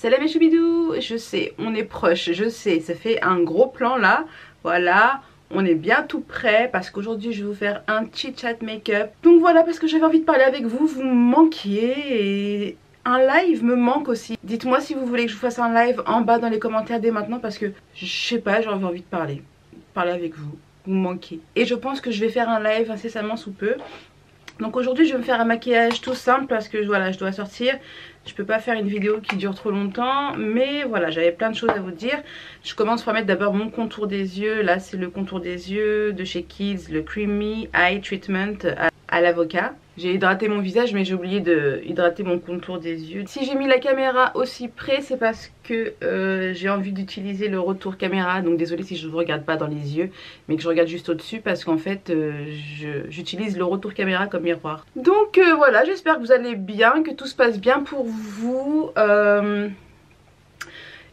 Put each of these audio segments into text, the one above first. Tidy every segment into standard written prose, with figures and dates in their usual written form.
Salam mes choubidous, je sais, on est proche, je sais, ça fait un gros plan là, voilà, on est bien tout prêt parce qu'aujourd'hui je vais vous faire un chit chat make-up. Donc voilà, parce que j'avais envie de parler avec vous, vous me manquiez et un live me manque aussi. Dites-moi si vous voulez que je vous fasse un live en bas dans les commentaires dès maintenant parce que je sais pas, j'avais envie de parler avec vous, vous me manquez. Et je pense que je vais faire un live incessamment sous peu. Donc aujourd'hui je vais me faire un maquillage tout simple parce que voilà, je dois sortir. Je peux pas faire une vidéo qui dure trop longtemps, mais voilà, j'avais plein de choses à vous dire. Je commence par mettre d'abord mon contour des yeux. Là c'est le contour des yeux de chez Kiehl's, le Creamy Eye Treatment à l'avocat. J'ai hydraté mon visage mais j'ai oublié de hydrater mon contour des yeux. Si j'ai mis la caméra aussi près, c'est parce que j'ai envie d'utiliser le retour caméra. Donc désolée si je ne vous regarde pas dans les yeux, mais que je regarde juste au-dessus parce qu'en fait j'utilise le retour caméra comme miroir. Donc voilà, j'espère que vous allez bien, que tout se passe bien pour vous.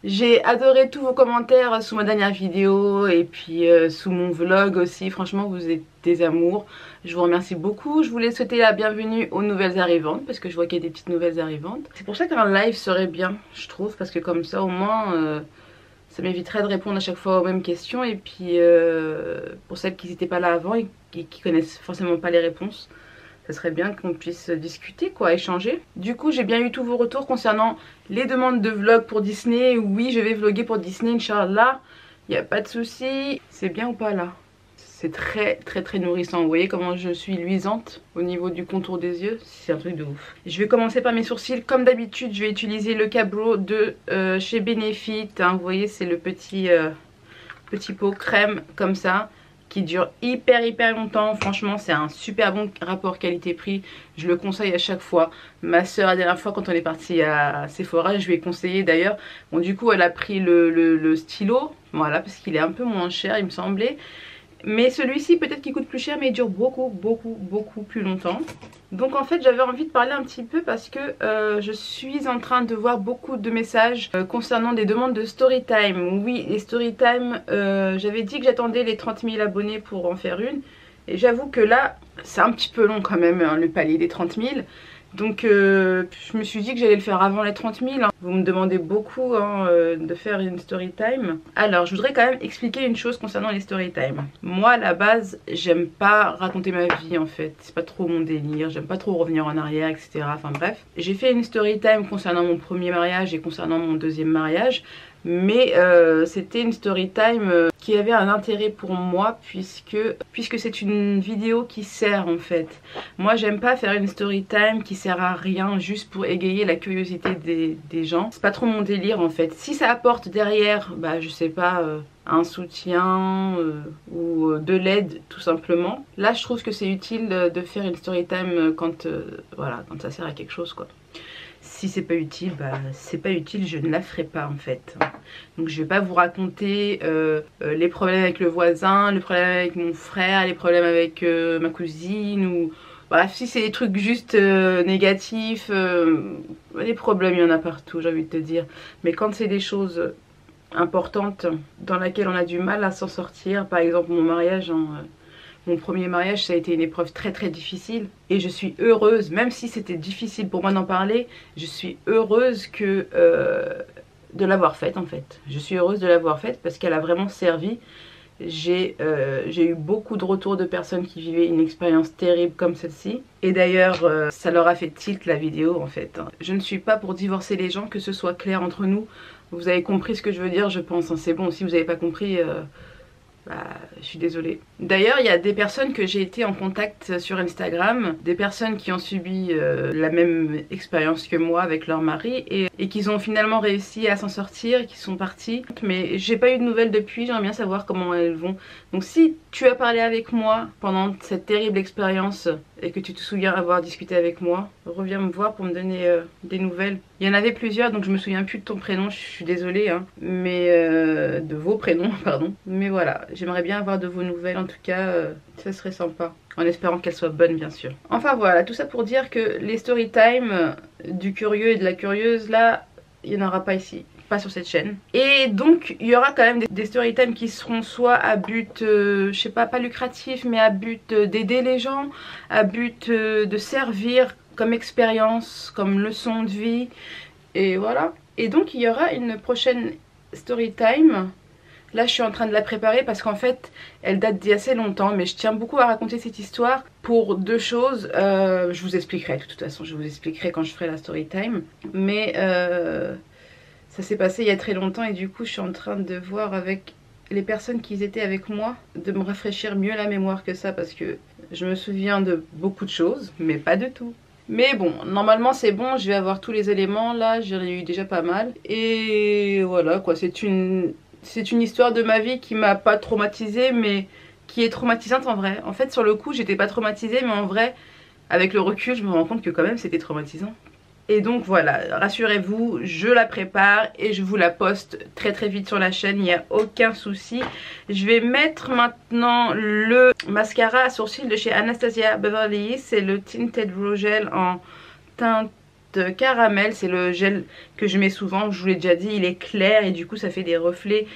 J'ai adoré tous vos commentaires sous ma dernière vidéo et puis sous mon vlog aussi. Franchement vous êtes des amours. Je vous remercie beaucoup. Je voulais souhaiter la bienvenue aux nouvelles arrivantes parce que je vois qu'il y a des petites nouvelles arrivantes. C'est pour ça qu'un live serait bien, je trouve, parce que comme ça au moins ça m'éviterait de répondre à chaque fois aux mêmes questions. Et puis pour celles qui n'étaient pas là avant et qui connaissent forcément pas les réponses, ça serait bien qu'on puisse discuter quoi, échanger. Du coup j'ai bien eu tous vos retours concernant les demandes de vlog pour Disney. Oui, je vais vlogger pour Disney, Inch'Allah, il n'y a pas de souci. C'est bien ou pas là? C'est très nourrissant. Vous voyez comment je suis luisante au niveau du contour des yeux? C'est un truc de ouf. Je vais commencer par mes sourcils. Comme d'habitude, je vais utiliser le Cabro de chez Benefit. Hein, vous voyez, c'est le petit pot crème comme ça qui dure hyper longtemps. Franchement, c'est un super bon rapport qualité-prix. Je le conseille à chaque fois. Ma soeur, la dernière fois, quand on est parti à Sephora, je lui ai conseillé d'ailleurs. Bon, du coup, elle a pris le stylo. Voilà, parce qu'il est un peu moins cher, il me semblait. Mais celui-ci peut-être qu'il coûte plus cher mais il dure beaucoup plus longtemps. Donc en fait j'avais envie de parler un petit peu parce que je suis en train de voir beaucoup de messages concernant des demandes de story time. Oui, les story time, j'avais dit que j'attendais les 30 000 abonnés pour en faire une. Et j'avoue que là c'est un petit peu long quand même hein, le palier des 30 000. Donc je me suis dit que j'allais le faire avant les 30 000 hein. Vous me demandez beaucoup hein, de faire une story time. Alors je voudrais quand même expliquer une chose concernant les story time. Moi à la base j'aime pas raconter ma vie en fait. C'est pas trop mon délire, j'aime pas trop revenir en arrière etc. Enfin bref. J'ai fait une story time concernant mon premier mariage et concernant mon deuxième mariage. Mais c'était une story time qui avait un intérêt pour moi puisque c'est une vidéo qui sert en fait. Moi j'aime pas faire une story time qui sert à rien juste pour égayer la curiosité des gens. C'est pas trop mon délire en fait. Si ça apporte derrière, bah je sais pas, un soutien ou de l'aide tout simplement. Là je trouve que c'est utile de faire une story time quand, voilà, quand ça sert à quelque chose quoi. Si c'est pas utile, bah c'est pas utile, je ne la ferai pas en fait. Donc je vais pas vous raconter les problèmes avec le voisin, les problèmes avec mon frère, les problèmes avec ma cousine ou... Bref, si c'est des trucs juste négatifs, les problèmes il y en a partout j'ai envie de te dire. Mais quand c'est des choses importantes dans lesquelles on a du mal à s'en sortir, par exemple mon mariage... Hein, mon premier mariage ça a été une épreuve très difficile et je suis heureuse, même si c'était difficile pour moi d'en parler, je suis heureuse que de l'avoir faite en fait. Je suis heureuse de l'avoir faite parce qu'elle a vraiment servi. J'ai eu beaucoup de retours de personnes qui vivaient une expérience terrible comme celle-ci. Et d'ailleurs ça leur a fait tilt la vidéo en fait. Je ne suis pas pour divorcer les gens, que ce soit clair entre nous. Vous avez compris ce que je veux dire je pense, hein. C'est bon, si vous n'avez pas compris... bah, je suis désolée. D'ailleurs, il y a des personnes que j'ai été en contact sur Instagram, des personnes qui ont subi la même expérience que moi avec leur mari et qui ont finalement réussi à s'en sortir, qui sont partis. Mais j'ai pas eu de nouvelles depuis, j'aimerais bien savoir comment elles vont. Donc si tu as parlé avec moi pendant cette terrible expérience et que tu te souviens avoir discuté avec moi, reviens me voir pour me donner des nouvelles. Il y en avait plusieurs donc je me souviens plus de ton prénom, je suis désolée hein, mais de vos prénoms pardon. Mais voilà, j'aimerais bien avoir de vos nouvelles en tout cas, ça serait sympa. En espérant qu'elles soient bonnes bien sûr. Enfin voilà, tout ça pour dire que les story time du curieux et de la curieuse là, il n'y en aura pas ici. Pas sur cette chaîne. Et donc il y aura quand même des story time qui seront soit à but, je sais pas lucratif, mais à but d'aider les gens, à but de servir comme expérience, comme leçon de vie. Et voilà. Et donc il y aura une prochaine story time. Là je suis en train de la préparer parce qu'en fait elle date d'il y a assez longtemps, mais je tiens beaucoup à raconter cette histoire pour deux choses. Je vous expliquerai de toute façon, je vous expliquerai quand je ferai la story time. Mais ça s'est passé il y a très longtemps et du coup je suis en train de voir avec les personnes qui étaient avec moi, de me rafraîchir mieux la mémoire que ça, parce que je me souviens de beaucoup de choses, mais pas de tout. Mais bon, normalement c'est bon, je vais avoir tous les éléments, là j'en ai eu déjà pas mal. Et voilà quoi, c'est une histoire de ma vie qui m'a pas traumatisée, mais qui est traumatisante en vrai. En fait sur le coup j'étais pas traumatisée, mais en vrai, avec le recul je me rends compte que quand même c'était traumatisant. Et donc voilà, rassurez-vous, je la prépare et je vous la poste très très vite sur la chaîne, il n'y a aucun souci. Je vais mettre maintenant le mascara à sourcils de chez Anastasia Beverly Hills. C'est le Tinted Brow Gel en teinte caramel. C'est le gel que je mets souvent, je vous l'ai déjà dit, il est clair et du coup ça fait des reflets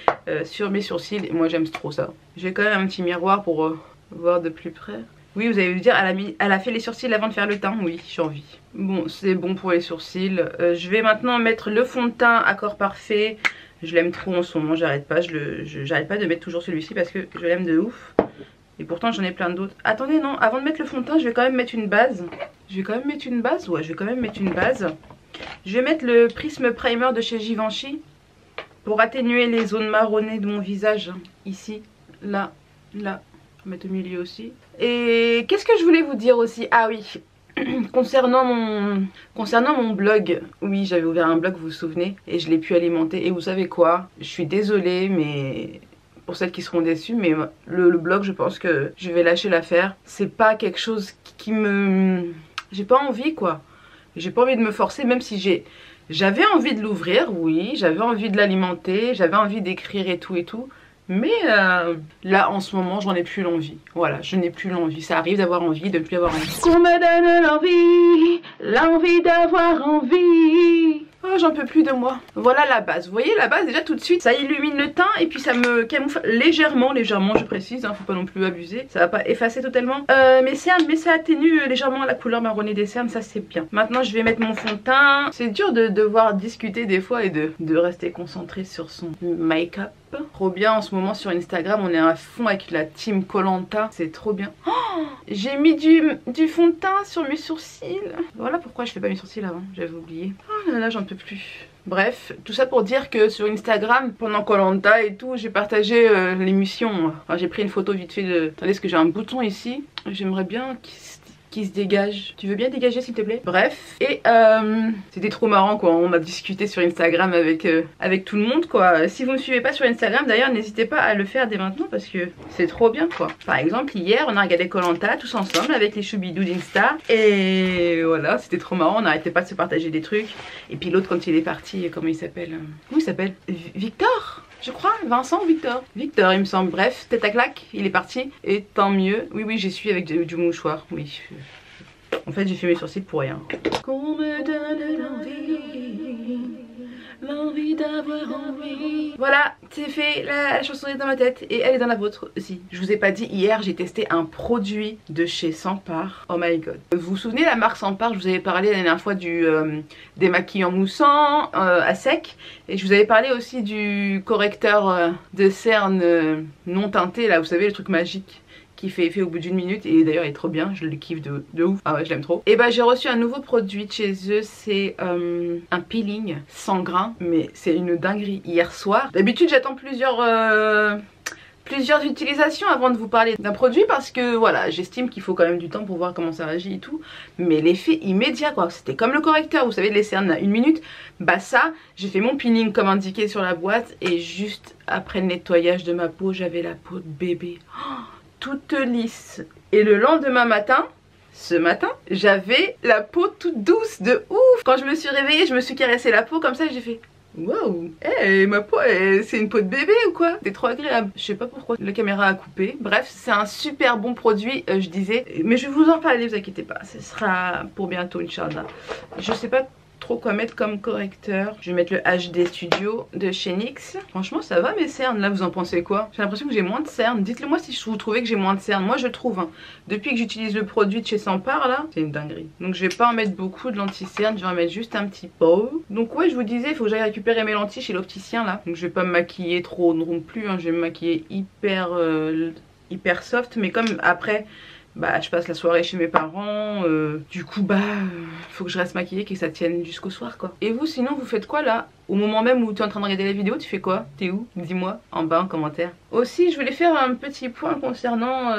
sur mes sourcils. Et moi j'aime trop ça. J'ai quand même un petit miroir pour voir de plus près. Oui, vous allez me dire, elle a fait les sourcils avant de faire le teint. Oui, j'ai envie. Bon, c'est bon pour les sourcils. Je vais maintenant mettre le fond de teint Accord Parfait. Je l'aime trop en ce moment, j'arrête pas. J'arrête pas de mettre toujours celui-ci parce que je l'aime de ouf. Et pourtant, j'en ai plein d'autres. Attendez, non, avant de mettre le fond de teint, je vais quand même mettre une base. Je vais quand même mettre une base. Ouais, je vais quand même mettre une base. Je vais mettre le Prisme Primer de chez Givenchy pour atténuer les zones marronnées de mon visage. Ici, là, là. Mettre au milieu aussi. Et qu'est-ce que je voulais vous dire aussi? Ah oui, concernant mon blog. Oui, j'avais ouvert un blog, vous vous souvenez, et je l'ai pu alimenter. Et vous savez quoi? Je suis désolée, mais pour celles qui seront déçues, mais le blog, je pense que je vais lâcher l'affaire. C'est pas quelque chose qui me... J'ai pas envie quoi. J'ai pas envie de me forcer, même si j'avais envie de l'ouvrir, oui, j'avais envie de l'alimenter, j'avais envie d'écrire et tout et tout. Mais là en ce moment j'en ai plus l'envie. Voilà, je n'ai plus l'envie. Ça arrive d'avoir envie, de ne plus avoir envie. Qu'on me donne l'envie d'avoir envie. Oh, j'en peux plus de moi. Voilà la base. Vous voyez la base déjà tout de suite, ça illumine le teint et puis ça me camoufle légèrement je précise, hein, faut pas non plus abuser. Ça va pas effacer totalement mes cernes, mais ça atténue légèrement la couleur marronnée des cernes, ça c'est bien. Maintenant je vais mettre mon fond de teint. C'est dur de devoir discuter des fois et de rester concentré sur son make-up. Trop bien en ce moment sur Instagram, on est à fond avec la team Koh-Lanta, c'est trop bien. Oh, j'ai mis du fond de teint sur mes sourcils. Voilà pourquoi je fais pas mes sourcils avant, j'avais oublié. Oh là là, j'en peux plus. Bref, tout ça pour dire que sur Instagram, pendant Koh-Lanta et tout, j'ai partagé l'émission. Enfin, j'ai pris une photo vite fait de... Attendez, parce que j'ai un bouton ici. J'aimerais bien qu'il se dégage. Tu veux bien dégager s'il te plaît? Bref, et c'était trop marrant quoi, on a discuté sur Instagram avec tout le monde quoi. Si vous me suivez pas sur Instagram d'ailleurs, n'hésitez pas à le faire dès maintenant parce que c'est trop bien quoi. Par exemple hier on a regardé Koh-Lanta tous ensemble avec les choubidous d'Insta et voilà, c'était trop marrant, on n'arrêtait pas de se partager des trucs. Et puis l'autre quand il est parti, comment il s'appelle? Comment il s'appelle? Victor, je crois, Vincent ou Victor? Victor il me semble, bref, tête à claque, il est parti et tant mieux. Oui oui, j'y suis avec du mouchoir, oui. En fait j'ai fait mes sourcils pour rien. Qu'on me donne l'envie d'avoir envie. Voilà, c'est fait, la chanson est dans ma tête et elle est dans la vôtre aussi. Je vous ai pas dit, hier j'ai testé un produit de chez Sampar. Oh my god. Vous vous souvenez la marque Sampar, je vous avais parlé la dernière fois du démaquillant moussant à sec. Et je vous avais parlé aussi du correcteur de cernes non teinté là, vous savez le truc magique qui fait effet au bout d'une minute et d'ailleurs il est trop bien, je le kiffe de ouf. Ah ouais, je l'aime trop. Et bah j'ai reçu un nouveau produit de chez eux, c'est un peeling sans grain, mais c'est une dinguerie. Hier soir, d'habitude j'attends plusieurs utilisations avant de vous parler d'un produit parce que voilà, j'estime qu'il faut quand même du temps pour voir comment ça réagit et tout, mais l'effet immédiat quoi, c'était comme le correcteur, vous savez les cernes à une minute, bah ça, j'ai fait mon peeling comme indiqué sur la boîte et juste après le nettoyage de ma peau, j'avais la peau de bébé. Oh, toute lisse. Et le lendemain matin, ce matin, j'avais la peau toute douce de ouf. Quand je me suis réveillée, je me suis caressé la peau comme ça et j'ai fait waouh, hey, ma peau c'est une peau de bébé ou quoi? C'est trop agréable. Je sais pas pourquoi la caméra a coupé. Bref, c'est un super bon produit, je disais. Mais je vais vous en parler, ne vous inquiétez pas. Ce sera pour bientôt, Inch'Allah. Je sais pas trop quoi mettre comme correcteur. Je vais mettre le HD Studio de chez NYX. Franchement ça va mes cernes, là vous en pensez quoi? J'ai l'impression que j'ai moins de cernes. Dites-le moi si vous trouvez que j'ai moins de cernes. Moi je trouve hein. Depuis que j'utilise le produit de chez Sampar là, c'est une dinguerie. Donc je vais pas en mettre beaucoup de l'anti-cerne, je vais en mettre juste un petit peu. Donc ouais je vous disais, il faut que j'aille récupérer mes lentilles chez l'opticien là. Donc je vais pas me maquiller trop non plus hein. Je vais me maquiller hyper soft, mais comme après bah je passe la soirée chez mes parents, du coup bah faut que je reste maquillée, que ça tienne jusqu'au soir quoi. Et vous sinon vous faites quoi là? Au moment même où tu es en train de regarder la vidéo, tu fais quoi? T'es où? Dis-moi en bas en commentaire. Aussi je voulais faire un petit point concernant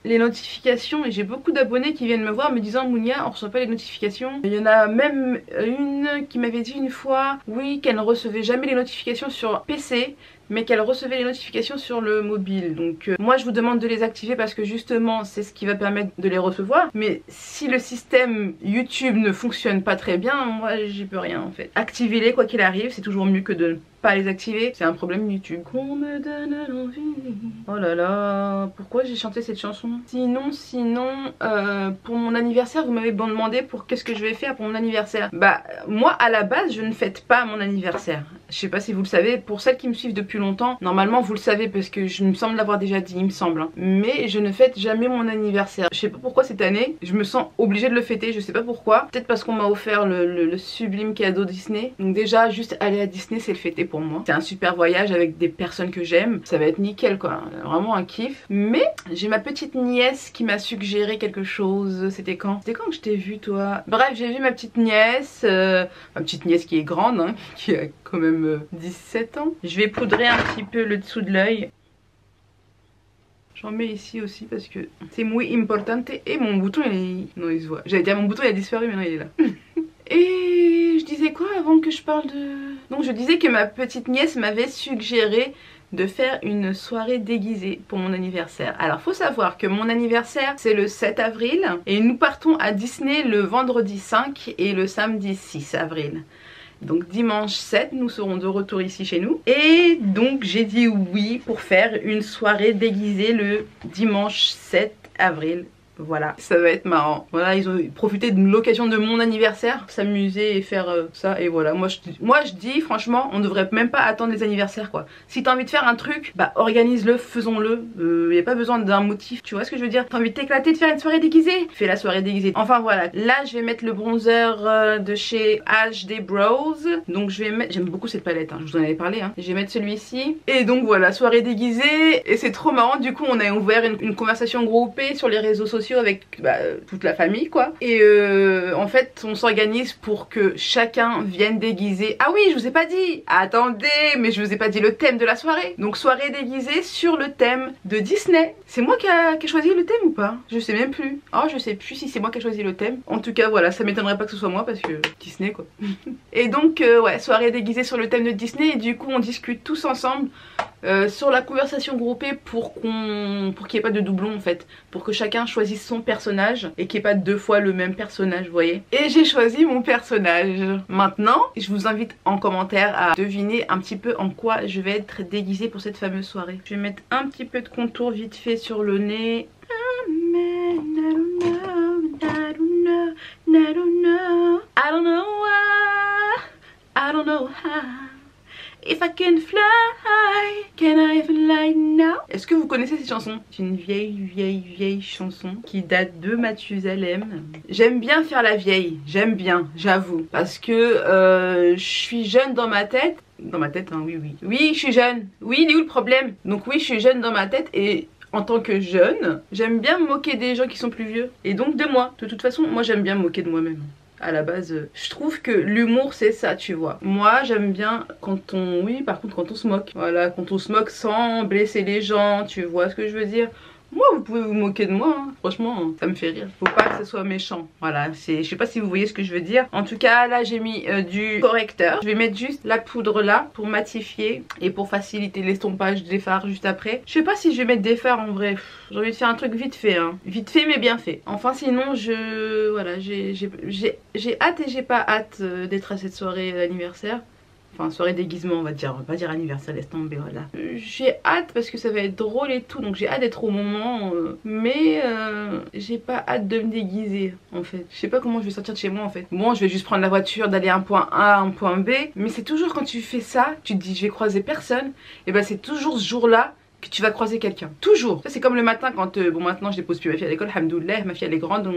les notifications, et j'ai beaucoup d'abonnés qui viennent me voir me disant Mounia on reçoit pas les notifications. Il y en a même une qui m'avait dit une fois oui qu'elle ne recevait jamais les notifications sur PC mais qu'elle recevait les notifications sur le mobile. Donc moi je vous demande de les activer parce que justement c'est ce qui va permettre de les recevoir. Mais si le système YouTube ne fonctionne pas très bien, moi j'y peux rien en fait. Activez-les quoi qu'il arrive, c'est toujours mieux que de ne pas les activer. C'est un problème YouTube. Qu'on me donne l'envie. Oh là là, pourquoi j'ai chanté cette chanson? Sinon, pour mon anniversaire, vous m'avez demandé pour qu'est-ce que je vais faire pour mon anniversaire. Bah moi à la base je ne fête pas mon anniversaire. Je sais pas si vous le savez, pour celles qui me suivent depuis longtemps, normalement vous le savez parce que je me semble l'avoir déjà dit, il me semble. Hein. Mais je ne fête jamais mon anniversaire. Je sais pas pourquoi cette année, je me sens obligée de le fêter, je sais pas pourquoi. Peut-être parce qu'on m'a offert le sublime cadeau Disney. Donc déjà, juste aller à Disney, c'est le fêter pour moi. C'est un super voyage avec des personnes que j'aime. Ça va être nickel quoi, vraiment un kiff. Mais j'ai ma petite nièce qui m'a suggéré quelque chose. C'était quand? C'était quand que je t'ai vu toi? Bref, j'ai vu ma petite nièce qui est grande, hein, qui a quand même 17 ans. Je vais poudrer un petit peu le dessous de l'œil. J'en mets ici aussi parce que c'est muy importante. Et mon bouton non il se voit. J'allais dire mon bouton il a disparu mais non il est là. Et je disais quoi avant que je parle de... Donc je disais que ma petite nièce m'avait suggéré de faire une soirée déguisée pour mon anniversaire. Alors faut savoir que mon anniversaire c'est le 7 avril et nous partons à Disney le vendredi 5 et le samedi 6 avril. Donc dimanche 7 nous serons de retour ici chez nous. Et donc j'ai dit oui pour faire une soirée déguisée le dimanche 7 avril. Voilà, ça va être marrant. Voilà, ils ont profité de l'occasion de mon anniversaire, s'amuser et faire ça. Et voilà, moi je dis franchement, on devrait même pas attendre les anniversaires quoi. Si t'as envie de faire un truc, bah organise-le, faisons-le. Y a pas besoin d'un motif, tu vois ce que je veux dire. T'as envie de t'éclater, de faire une soirée déguisée, fais la soirée déguisée. Enfin voilà, là je vais mettre le bronzer de chez HD Brows. Donc je vais mettre, j'aime beaucoup cette palette, hein, je vous en avais parlé. Hein. Je vais mettre celui-ci. Et donc voilà, soirée déguisée. Et c'est trop marrant, du coup on a ouvert une conversation groupée sur les réseaux sociaux avec toute la famille quoi. Et en fait on s'organise pour que chacun vienne déguisé. Ah oui je vous ai pas dit, attendez, mais je vous ai pas dit le thème de la soirée. Donc soirée déguisée sur le thème de Disney. C'est moi qui ai choisi le thème ou pas? Je sais même plus. Oh je sais plus si c'est moi qui ai choisi le thème. En tout cas voilà, ça m'étonnerait pas que ce soit moi parce que Disney quoi. Et donc ouais, soirée déguisée sur le thème de Disney. Et du coup on discute tous ensemble sur la conversation groupée pour qu'il n'y ait pas de doublon en fait, pour que chacun choisisse son personnage et qu'il n'y ait pas deux fois le même personnage, vous voyez. Et j'ai choisi mon personnage. Maintenant je vous invite en commentaire à deviner un petit peu en quoi je vais être déguisée pour cette fameuse soirée. Je vais mettre un petit peu de contour vite fait sur le nez. I don't know how. If I can fly, can I fly now? Est-ce que vous connaissez cette chanson? C'est une vieille chanson qui date de Mathusalem. J'aime bien faire la vieille, j'aime bien, j'avoue. Parce que je suis jeune dans ma tête. Dans ma tête, hein, oui. Oui, je suis jeune. Oui, il est où le problème? Donc oui, je suis jeune dans ma tête et... En tant que jeune, j'aime bien me moquer des gens qui sont plus vieux. Et donc de moi. De toute façon, moi j'aime bien me moquer de moi-même. À la base, je trouve que l'humour c'est ça, tu vois. Moi j'aime bien quand on... Oui, par contre quand on se moque. Voilà, quand on se moque sans blesser les gens, tu vois ce que je veux dire. Moi vous pouvez vous moquer de moi, hein. Franchement ça me fait rire. Faut pas que ce soit méchant. Voilà, je sais pas si vous voyez ce que je veux dire. En tout cas là j'ai mis du correcteur. Je vais mettre juste la poudre là pour matifier et pour faciliter l'estompage des fards juste après. Je sais pas si je vais mettre des fards en vrai. J'ai envie de faire un truc vite fait, hein. Vite fait mais bien fait. Enfin sinon voilà, j'ai hâte et j'ai pas hâte d'être à cette soirée d'anniversaire. Enfin soirée déguisement on va dire pas dire anniversaire, laisse tomber, voilà. J'ai hâte parce que ça va être drôle et tout, donc j'ai hâte d'être au moment, mais j'ai pas hâte de me déguiser en fait. Je sais pas comment je vais sortir de chez moi en fait. Bon, je vais juste prendre la voiture, d'aller à un point A à un point B, mais c'est toujours quand tu fais ça, tu te dis je vais croiser personne, et ben c'est toujours ce jour là que tu vas croiser quelqu'un, toujours. Ça c'est comme le matin quand, bon maintenant je dépose plus ma fille à l'école, hamdoulilah, ma fille elle est grande,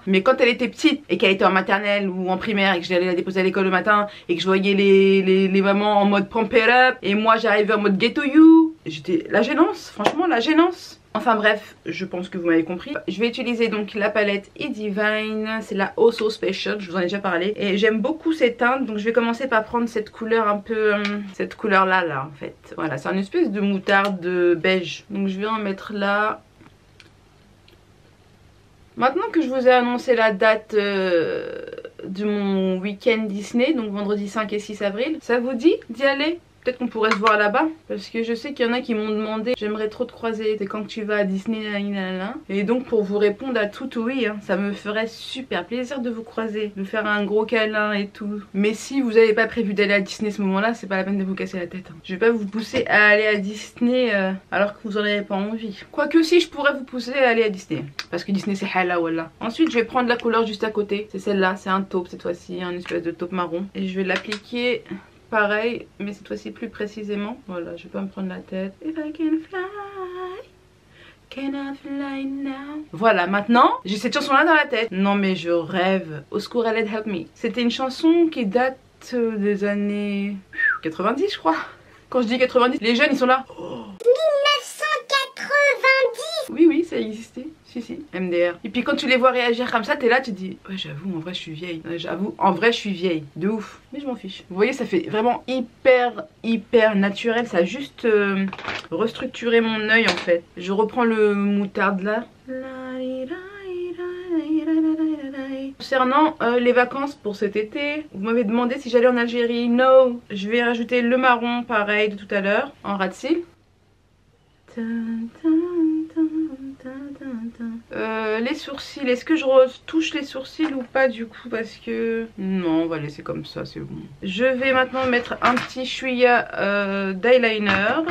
mais quand elle était petite et qu'elle était en maternelle ou en primaire et que j'allais la déposer à l'école le matin et que je voyais les mamans en mode pump it up et moi j'arrivais en mode get to you, j'étais la gênance, franchement la gênance. Enfin bref, je pense que vous m'avez compris. Je vais utiliser donc la palette Edivine, c'est la Oh So Special, je vous en ai déjà parlé. Et j'aime beaucoup ces teintes, donc je vais commencer par prendre cette couleur un peu... cette couleur là en fait. Voilà, c'est une espèce de moutarde beige. Donc je vais en mettre là. Maintenant que je vous ai annoncé la date de mon week-end Disney, donc vendredi 5 et 6 avril, ça vous dit d'y aller ? Peut-être qu'on pourrait se voir là-bas, parce que je sais qu'il y en a qui m'ont demandé, j'aimerais trop te croiser, c'est quand tu vas à Disney, nanana. Et donc pour vous répondre à tout oui, hein, ça me ferait super plaisir de vous croiser, de faire un gros câlin et tout. Mais si vous n'avez pas prévu d'aller à Disney ce moment-là, c'est pas la peine de vous casser la tête. Hein. Je vais pas vous pousser à aller à Disney alors que vous en avez pas envie. Quoique si, je pourrais vous pousser à aller à Disney, parce que Disney c'est hala wallah. Ensuite je vais prendre la couleur juste à côté, c'est celle-là, c'est un taupe cette fois-ci, un espèce de taupe marron. Et je vais l'appliquer... pareil, mais cette fois-ci plus précisément. Voilà, je vais pas me prendre la tête. If I can fly, can I fly now? Voilà, maintenant, j'ai cette chanson-là dans la tête. Non mais je rêve. Au secours, elle help me. C'était une chanson qui date des années 90, je crois. Quand je dis 90, les jeunes, ils sont là. Oh. 1990. Oui, ça existait. Si, MDR. Et puis quand tu les vois réagir comme ça, t'es là, tu te dis ouais, j'avoue, en vrai je suis vieille. J'avoue, en vrai je suis vieille. De ouf. Mais je m'en fiche. Vous voyez, ça fait vraiment hyper naturel. Ça a juste restructuré mon œil en fait. Je reprends le moutarde là. Concernant les vacances pour cet été, vous m'avez demandé si j'allais en Algérie. No. Je vais rajouter le marron pareil de tout à l'heure en ras de cils. Les sourcils, est-ce que je retouche les sourcils ou pas du coup, parce que non, on va laisser comme ça, c'est bon. Je vais maintenant mettre un petit chouïa d'eyeliner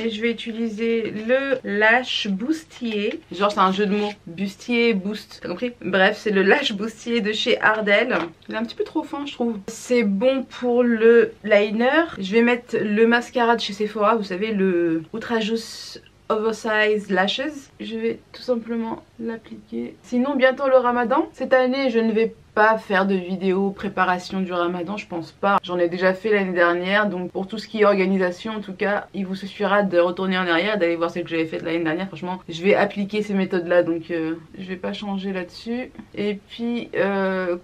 et je vais utiliser le Lash Bustier, genre c'est un jeu de mots, bustier, boost, t'as compris? Bref, c'est le Lash Bustier de chez Ardell. Il est un petit peu trop fin je trouve. C'est bon pour le liner. Je vais mettre le mascara de chez Sephora, vous savez, le Outrageous Oversize Lashes. Je vais tout simplement l'appliquer. Sinon bientôt le ramadan. Cette année je ne vais pas faire de vidéo préparation du ramadan, je pense pas. J'en ai déjà fait l'année dernière, donc pour tout ce qui est organisation en tout cas, il vous suffira de retourner en arrière, d'aller voir ce que j'avais fait l'année dernière. Franchement je vais appliquer ces méthodes là, donc je vais pas changer là-dessus. Et puis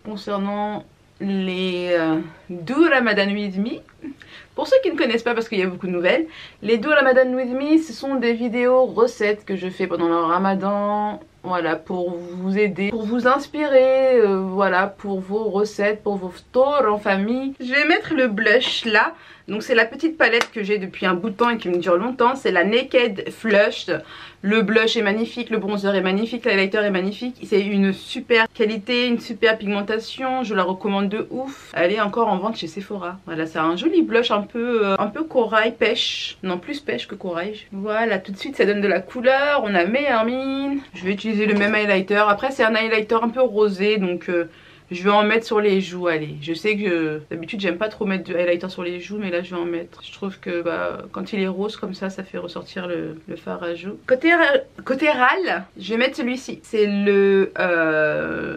concernant les Do Ramadan With Me, pour ceux qui ne connaissent pas parce qu'il y a beaucoup de nouvelles, les Do Ramadan With Me, ce sont des vidéos recettes que je fais pendant le ramadan. Voilà, pour vous aider, pour vous inspirer, voilà, pour vos recettes, pour vos stores en famille. Je vais mettre le blush là. Donc c'est la petite palette que j'ai depuis un bout de temps et qui me dure longtemps. C'est la Naked Flush. Le blush est magnifique, le bronzer est magnifique, l'highlighter est magnifique. C'est une super qualité, une super pigmentation. Je la recommande de ouf. Elle est encore en vente chez Sephora. Voilà, c'est un joli blush un peu corail, pêche. Non, plus pêche que corail. Voilà, tout de suite ça donne de la couleur. On a Méhermine. Je vais utiliser le même highlighter. Après c'est un highlighter un peu rosé, donc... je vais en mettre sur les joues, allez. Je sais que d'habitude j'aime pas trop mettre de highlighter sur les joues, mais là je vais en mettre. Je trouve que quand il est rose comme ça, ça fait ressortir le fard à joues. Côté ral, je vais mettre celui-ci. C'est le,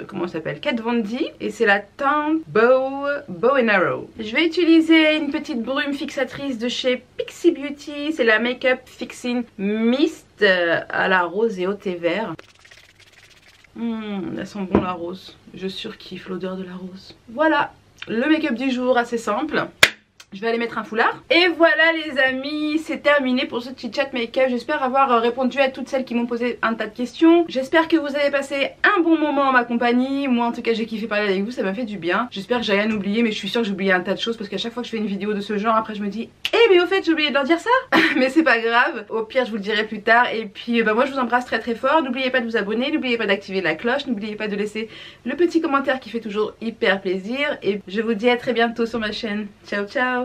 comment ça s'appelle, Kat Von D. Et c'est la teinte Bow and Arrow. Je vais utiliser une petite brume fixatrice de chez Pixie Beauty. C'est la Makeup Fixing Mist à la rose et au thé vert. Elle sent bon la rose. Je surkiffe l'odeur de la rose. Voilà, le make-up du jour assez simple. Je vais aller mettre un foulard. Et voilà les amis, c'est terminé pour ce petit chat make-up. J'espère avoir répondu à toutes celles qui m'ont posé un tas de questions. J'espère que vous avez passé un bon moment en ma compagnie. Moi en tout cas j'ai kiffé parler avec vous, ça m'a fait du bien. J'espère que j'ai rien oublié, mais je suis sûre que j'ai oublié un tas de choses. Parce qu'à chaque fois que je fais une vidéo de ce genre, après je me dis eh mais au fait j'ai oublié de leur dire ça. Mais c'est pas grave, au pire je vous le dirai plus tard. Et puis moi je vous embrasse très très fort. N'oubliez pas de vous abonner, n'oubliez pas d'activer la cloche, n'oubliez pas de laisser le petit commentaire qui fait toujours hyper plaisir. Et je vous dis à très bientôt sur ma chaîne. Ciao ciao.